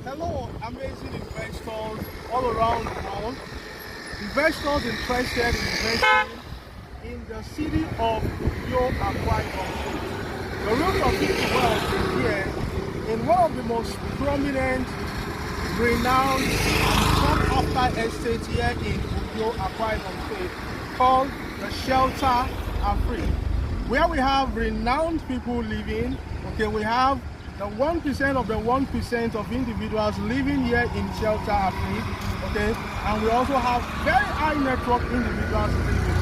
Hello, amazing investors all around the world. Investors interested in investing in the city of Uyo Akwa Ibom. The root of this wealth is here in one of the most prominent, renowned, and sought after estates here in Uyo Akwa Ibom State called the Shelter Afrique, where we have renowned people living. Okay, we have the 1% of the 1% of individuals living here in Shelter Afrique, okay, and we also have very high network individuals living.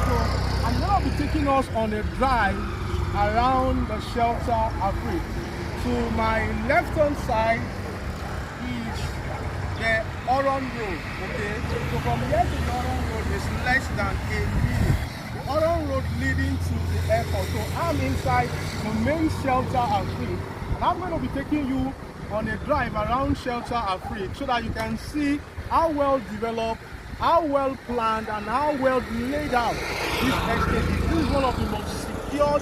So I'm going to be taking us on a drive around the Shelter Afrique. To my left hand side is the Oron Road, okay, so from here to the Oron Road is less than a minute. The Oron Road leading to the airport, so I'm inside the main Shelter Afrique. And I'm going to be taking you on a drive around Shelter Afrique so that you can see how well developed, how well planned, and how well laid out this estate is. This is one of the most secured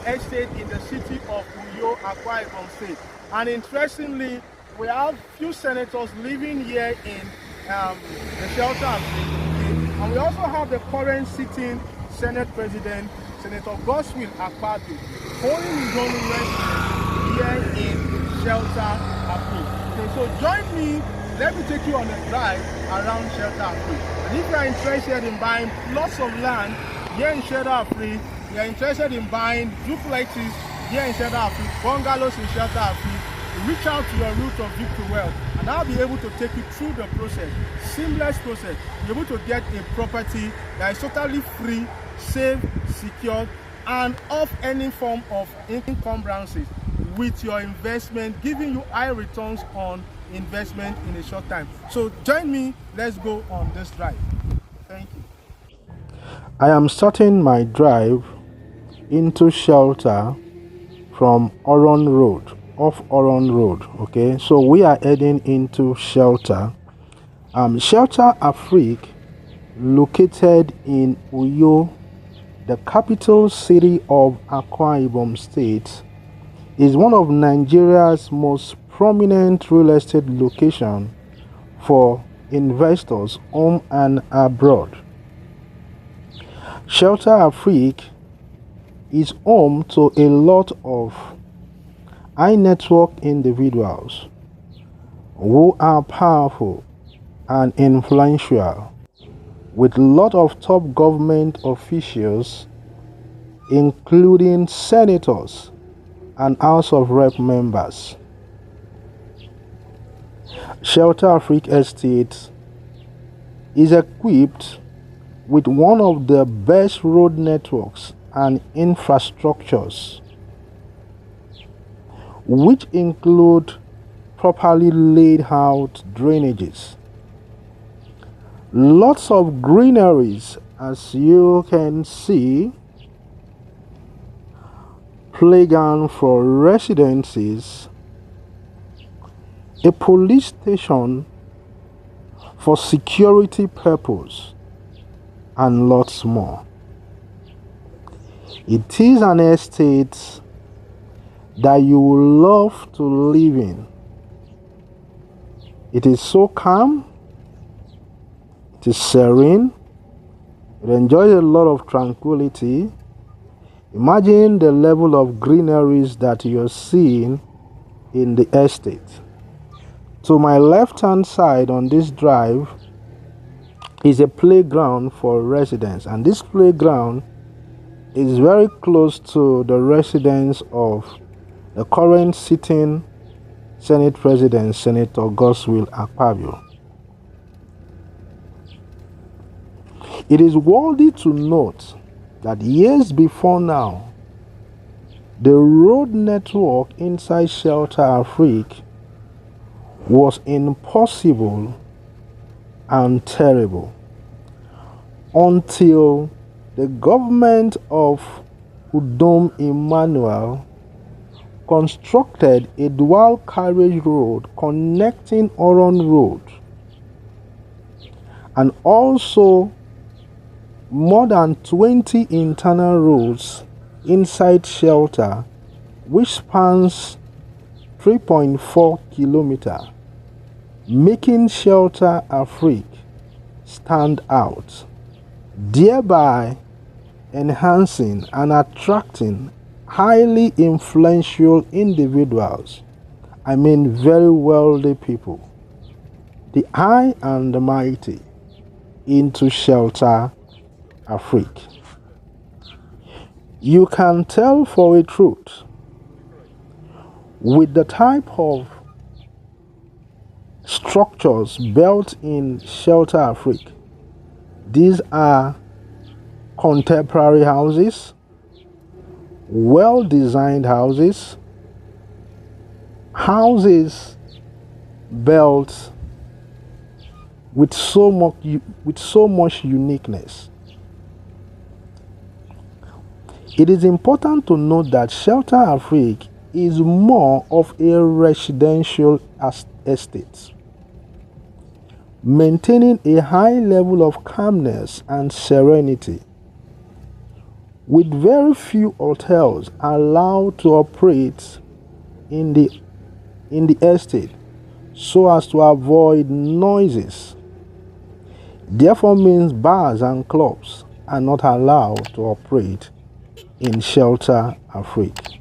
estates in the city of Uyo Akwa Ibom State. And interestingly, we have few senators living here in the Shelter Afrique. And we also have the current sitting Senate President, Senator Uyo Akwa Ibom, holding his own residence here in Shelter Afrique. Okay, so join me, let me take you on a drive around Shelter Afrique. And if you are interested in buying plots of land here in Shelter Afrique, you are interested in buying duplexes here in Shelter Afrique, bungalows in Shelter Afrique, reach out to your root of Victory Wealth, and I'll be able to take you through the process, seamless process, be able to get a property that is totally free, safe, secured, and off any form of encumbrances with your investment, giving you high returns on investment in a short time. So join me, let's go on this drive. Thank you. I am starting my drive into Shelter from Oron Road, off Oron Road. Okay, so we are heading into Shelter. Shelter Afrique, located in Uyo, the capital city of Akwa Ibom State, is one of Nigeria's most prominent real estate locations for investors home and abroad. Shelter Afrique is home to a lot of high network individuals who are powerful and influential, with a lot of top government officials, including senators and House of Rep members. Shelter Afrique Estate is equipped with one of the best road networks and infrastructures, which include properly laid out drainages, lots of greeneries as you can see, playground for residences, a police station for security purpose, and lots more. It is an estate that you will love to live in. It is so calm, it is serene, it enjoys a lot of tranquility. Imagine the level of greeneries that you're seeing in the estate. To my left hand side on this drive is a playground for residents, and this playground is very close to the residence of the current sitting Senate President, Senator Uyo Akwa Ibom. It is worthy to note that years before now, the road network inside Shelter Afrique was impossible and terrible until the government of Udom Emmanuel constructed a dual carriage road connecting Oron Road, and also more than 20 internal roads inside Shelter, which spans 3.4 kilometers making Shelter Afrique stand out, thereby enhancing and attracting highly influential individuals, very wealthy people, the high and the mighty, into Shelter Afrique. You can tell for a truth, with the type of structures built in Shelter Afrique, these are contemporary houses, well-designed houses, houses built with so much uniqueness. It is important to note that Shelter Afrique is more of a residential estate, maintaining a high level of calmness and serenity, with very few hotels allowed to operate in the estate so as to avoid noises. Therefore means bars and clubs are not allowed to operate in Shelter Afrique.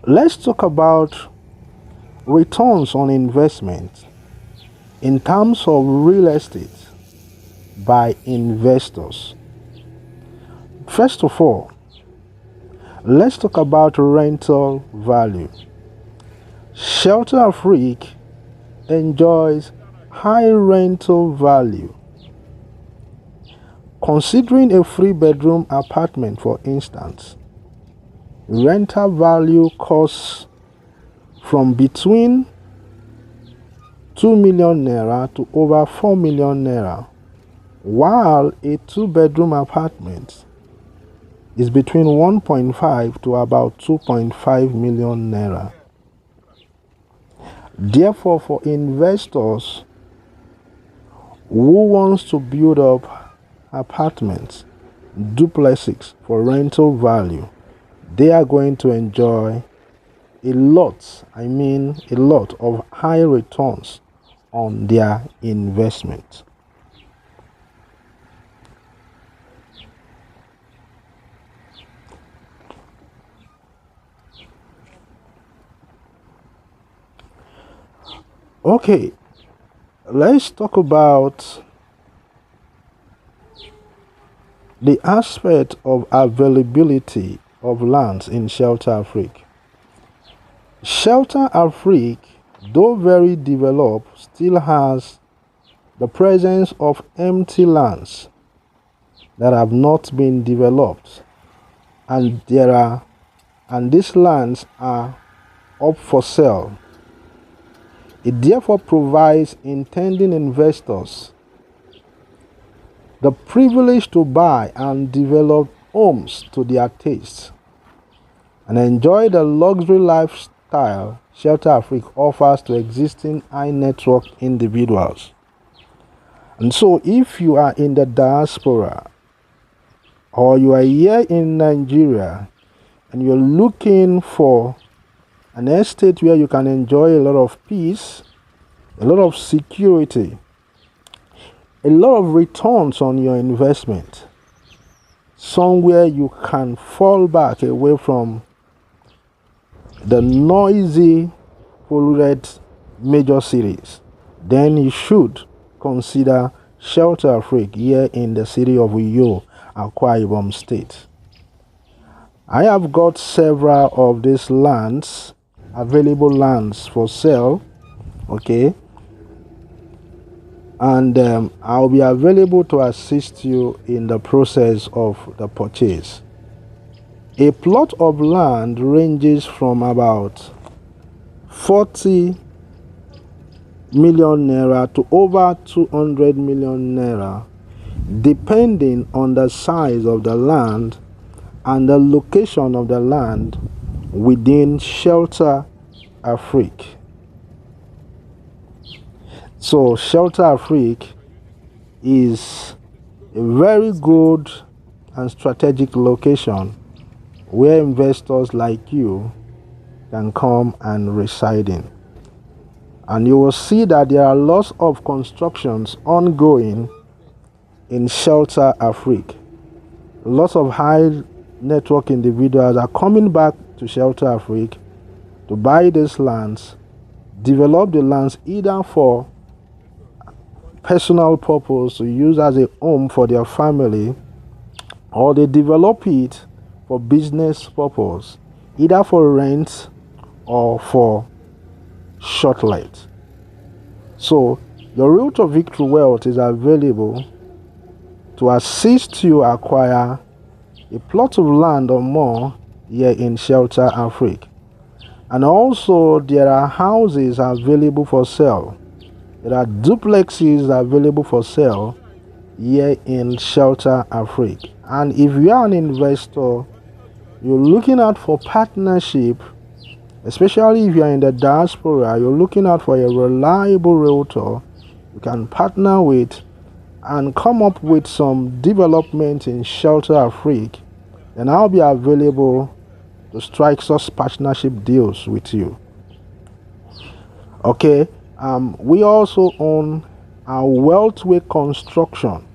Let's talk about returns on investment in terms of real estate by investors. First of all, let's talk about rental value. Shelter Afrique enjoys high rental value. Considering a 3-bedroom apartment, for instance, rental value costs from between 2 million naira to over 4 million naira, while a 2-bedroom apartment is between 1.5 to about 2.5 million naira. Therefore, for investors who wants to build up apartments, duplexes for rental value, they are going to enjoy a lot of high returns on their investment. Okay, let's talk about the aspect of availability of lands in Shelter Afrique. Shelter Afrique, though very developed, still has the presence of empty lands that have not been developed, and these lands are up for sale. It therefore provides intending investors the privilege to buy and develop homes to their taste and enjoy the luxury lifestyle Shelter Afrique offers to existing high net worth individuals. And so if you are in the diaspora or you are here in Nigeria and you're looking for an estate where you can enjoy a lot of peace, a lot of security, a lot of returns on your investment, somewhere you can fall back away from the noisy, polluted major cities, then you should consider Shelter Afrique here in the city of Uyo Akwa Ibom State. I have got several of these lands, available lands for sale, okay, and I'll be available to assist you in the process of the purchase. A plot of land ranges from about 40 million naira to over 200 million naira, depending on the size of the land and the location of the land within Shelter Afrique. So Shelter Afrique is a very good and strategic location where investors like you can come and reside in. and you will see that there are lots of constructions ongoing in Shelter Afrique. Lots of high network individuals are coming back to Shelter Afrique to buy these lands, develop the lands either for personal purpose to use as a home for their family, or they develop it for business purpose, either for rent or for short let. So your route of victory wealth is available to assist you acquire a plot of land or more here in Shelter Afrique. And also there are houses available for sale. There are duplexes available for sale here in Shelter Afrique. And if you are an investor, you're looking out for partnership, especially if you are in the diaspora, you're looking out for a reliable realtor you can partner with and come up with some development in Shelter Afrique, then I'll be available to strike such partnership deals with you. Okay, we also own our Wealthway Construction,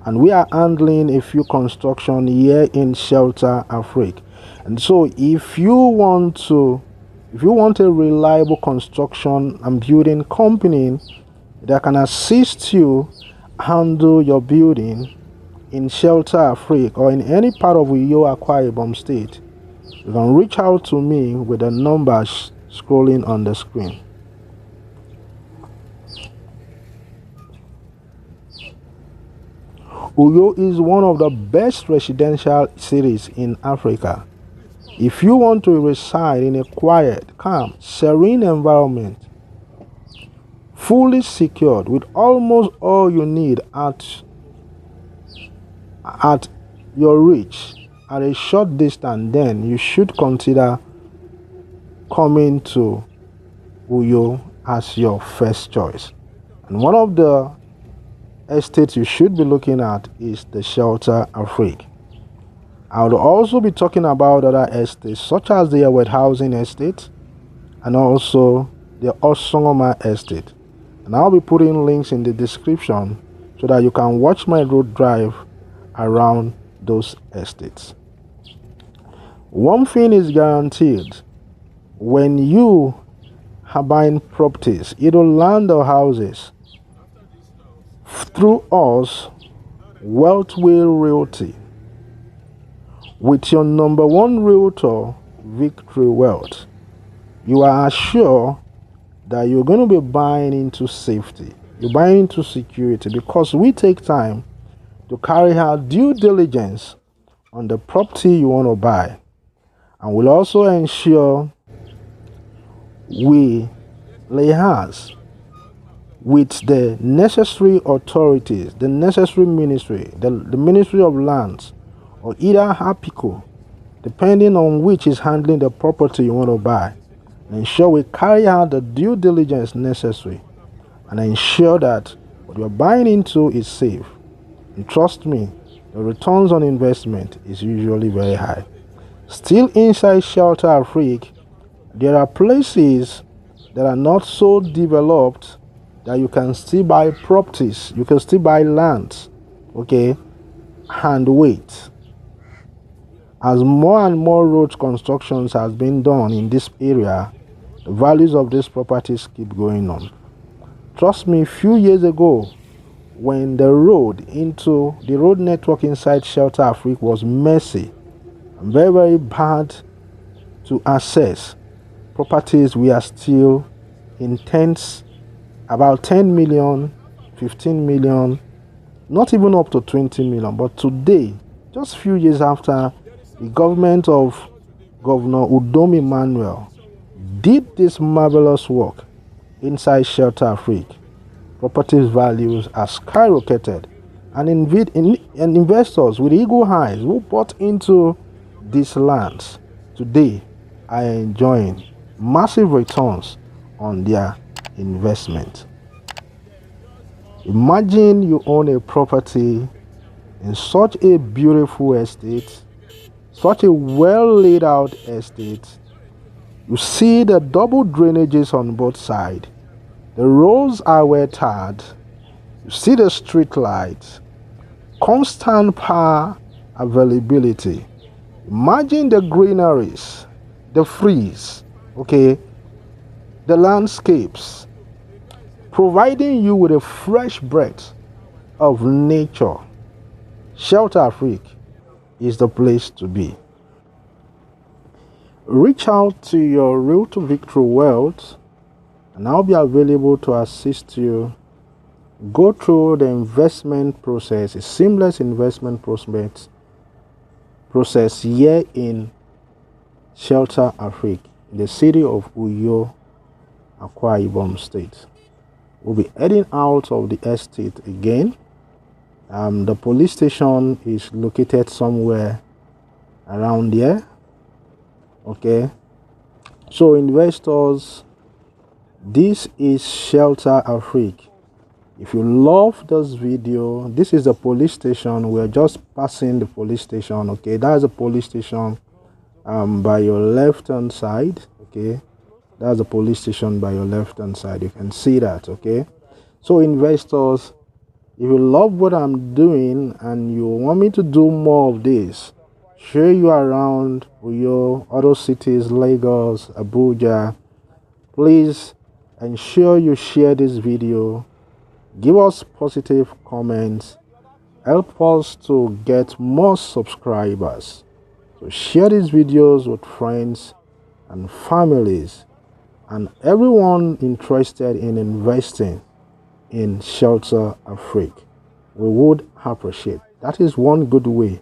and we are handling a few construction here in Shelter Afrique. And so if you want a reliable construction and building company that can assist you handle your building in Shelter Afrique or in any part of Uyo Akwa Ibom state, you can reach out to me with the numbers scrolling on the screen. Uyo is one of the best residential cities in Africa. If you want to reside in a quiet, calm, serene environment, fully secured with almost all you need at your reach at a short distance, then you should consider coming to Uyo as your first choice. And one of the estates you should be looking at is the Shelter Afrique. I will also be talking about other estates such as the Awed Housing Estate and also the Osongoma Estate. And I'll be putting links in the description so that you can watch my road drive around those estates. One thing is guaranteed: when you are buying properties, either land or houses, through us, Wealthway Realty, with your number one realtor, Victory Wealth, you are assured that you're going to be buying into safety. You're buying into security, because we take time to carry out due diligence on the property you want to buy, and we'll also ensure we liaise with the necessary authorities, the necessary ministry, the Ministry of Lands, or either HAPICO, depending on which is handling the property you want to buy, and ensure we carry out the due diligence necessary and ensure that what you're buying into is safe. And trust me, the returns on investment is usually very high. Still inside Shelter Afrique, there are places that are not so developed that you can still buy properties, you can still buy lands, okay, and wait. As more and more road constructions has been done in this area, the values of these properties keep going on. Trust me, a few years ago, when the road network inside Shelter Afrique was messy and very, very bad to access, properties we are still intense, about 10 million, 15 million, not even up to 20 million. But today, just a few years after the government of Governor Uyo Main did this marvelous work inside Shelter Afrique, property values are skyrocketed, and investors with eagle eyes who bought into these lands today are enjoying massive returns on their investment. Imagine you own a property in such a beautiful estate, such a well laid out estate. You see the double drainages on both sides. The roads are well tarred. You see the street lights, constant power availability. Imagine the greeneries, the trees, okay, the landscapes, providing you with a fresh breath of nature. Shelter Afrique is the place to be. Reach out to your Route to Victory Wealth and I'll be available to assist you. Go through the investment process, a seamless investment process here in Shelter Afrique, in the city of Uyo Akwa Ibom State. We'll be heading out of the estate again. The police station is located somewhere around here. Okay, so investors, this is Shelter Afrique. If you love this video, this is the police station. We're just passing the police station. Okay, that's the police station by your left hand side. Okay, that's the police station by your left hand side. You can see that. Okay, so investors, if you love what I'm doing and you want me to do more of this, show you around Uyo, other cities, Lagos, Abuja, please ensure you share this video. Give us positive comments. Help us to get more subscribers. So share these videos with friends and families and everyone interested in investing in Shelter Afrique. We would appreciate. That is one good way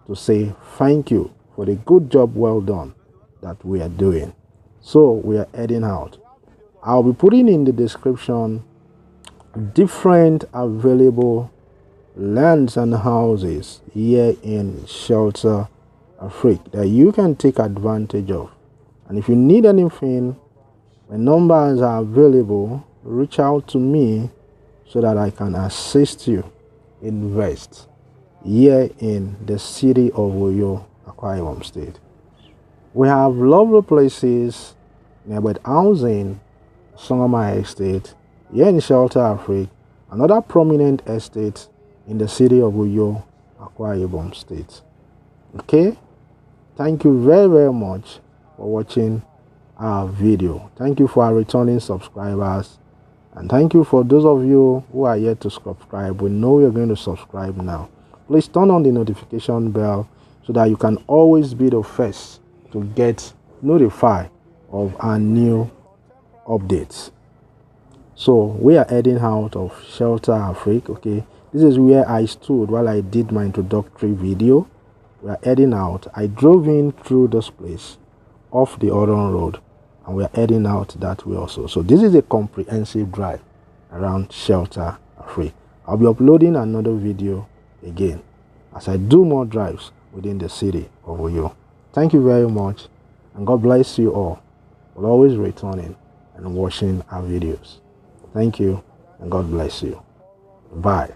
to say thank you for the good job well done that we are doing. So we are heading out. I'll be putting in the description different available lands and houses here in Shelter Afrique that you can take advantage of. And if you need anything, my numbers are available. Reach out to me so that I can assist you invest here in the city of Uyo Akwa Ibom State. We have lovely places nearby housing, Songoma Estate, here in Shelter Afrique, another prominent estate in the city of Uyo Akwa Ibom State. Okay, thank you very much for watching our video. Thank you for our returning subscribers, and thank you for those of you who are yet to subscribe. We know you're going to subscribe now. Please turn on the notification bell so that you can always be the first to get notified of our new updates. So we are heading out of Shelter Afrique. Okay, this is where I stood while I did my introductory video. We are heading out. I drove in through this place off the other road, and we are heading out that way also. So this is a comprehensive drive around Shelter Afrique. I'll be uploading another video again as I do more drives within the city of Uyo. Thank you very much, and God bless you all for always returning and watching our videos. Thank you, and God bless you. Bye.